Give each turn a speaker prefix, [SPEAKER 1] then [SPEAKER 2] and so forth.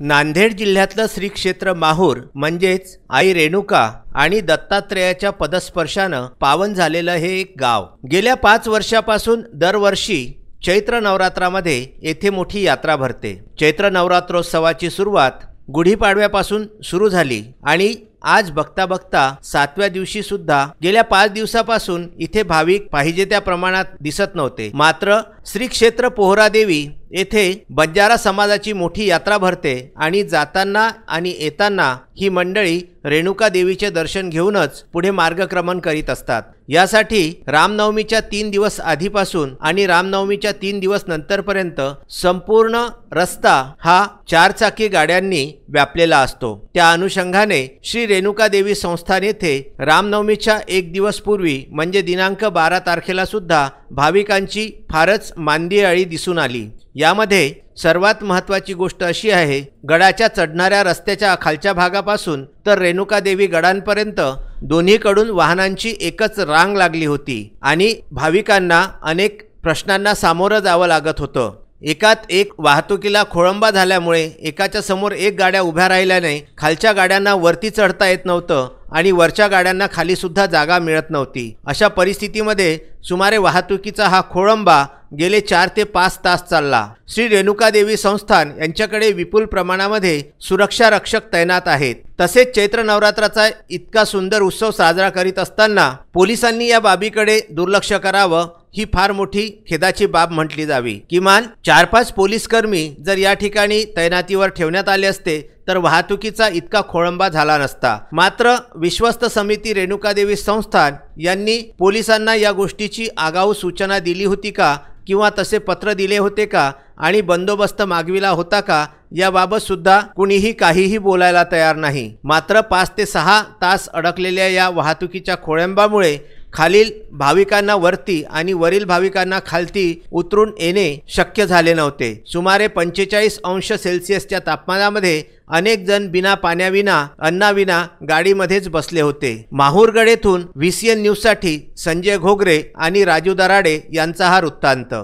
[SPEAKER 1] नांदेड जिल्ह्यातलं श्री क्षेत्र माहूर म्हणजेच आई रेणुका आणि दत्तात्रेयाच्या पदस्पर्शानं पावन झालेलं हे एक गाव गेल्या 5 वर्षापासून दरवर्षी चैत्र नवरात्रामध्ये येथे मोठी यात्रा भरते। चैत्र नवरात्रोत्सवाची सुरुवात गुढीपाडव्यापासून सुरू झाली आणि आज बघता बघता 7व्या दिवशी सुद्धा गेल्या 5 दिवसापासून इथे भाविक पाहिजे त्या प्रमाणात दिसत नव्हते। मात्र श्री क्षेत्र पोहरादेवी येथे बंजारा समाजाची मोठी यात्रा भरते आणि जाताना आणि येताना ही मंडळी रेणुका देवीचे दर्शन घेऊनच पुढे मार्गक्रमण करीत असतात। यासाठी रामनवमीच्या 3 दिवस आधीपासून आणि रामनवमीच्या 3 दिवस नंतरपर्यंत संपूर्ण रस्ता हा 4 चाकी गाड्यांनी व्यापलेला असतो। त्या अनुषंगाने श्री रेणुका देवी संस्थान येथे रामनवमीच्या 1 दिवस पूर्वी म्हणजे दिनांक 12 तारखेला सुद्धा भाविकांची फारच मांदियाळी दिसून आली। यामध्ये सर्वात महत्त्वाची गोष्ट अशी आहे, गडाच्या चढणाऱ्या रस्त्याच्या खालच्या भागापासून तर रेणुका देवी गडांपर्यंत दोन्हीकडून वाहनांची एकच रांग लागली होती आणि भाविकांना अनेक प्रश्नांना सामोरं जावं लागत होतं। एकात एक वाहतुकीला खोळंबा झाल्यामुळे एकाच्या समोर एक गाड्या उभ्या राहिल्याने खालच्या गाड्यांना वरती चढता येत नव्हतं आणि वरच्या गाड्यांना खाली सुद्धा जागा मिळत नव्हती। अशा परिस्थितीमध्ये सुमारे वाहतुकीचा हा खोळंबा गेले 4 ते 5 तास चालला। श्री रेणुका देवी संस्थान यांच्याकडे विपुल प्रमाणामध्ये सुरक्षा रक्षक तैनात आहेत। तसेच चैत्र नवरात्राचा इतका सुंदर उत्सव साजरा करीत असताना पोलिसांनी या बाबीकडे दुर्लक्ष करावं ही फार मोठी खेदाची बाब म्हटली जावी। किमान 4-5 पोलीस कर्मी जर या ठिकाणी तैनातीवर ठेवण्यात आले असते तर वाहतुकीचा इतका खोळंबा झाला नसता। मात्र विश्वस्त समिती रेणुका देवी संस्थान यांनी पोलिसांना या गोष्टीची आगाऊ सूचना दिली होती का किंवा तसे पत्र दिले होते का आणि बंदोबस्त मागविला होता का याबाबत सुद्धा कुणीही काहीही बोलायला तयार नाही। मात्र 5 ते 6 तास अडकलेल्या या वाहतुकीच्या खोळंब्यामुळे खालील भाविकांना वरती आणि वरील भाविकांना खालती उतरून येणे शक्य झाले नव्हते। सुमारे 45 अंश सेल्सिअसच्या तापमानामध्ये अनेक जण बिना पाण्याविना अन्नाविना गाडीमध्येच बसले होते। माहूरगड येथून VCN न्यूजसाठी संजय घोगरे आणि राजू दराडे यांचा हा वृत्तांत।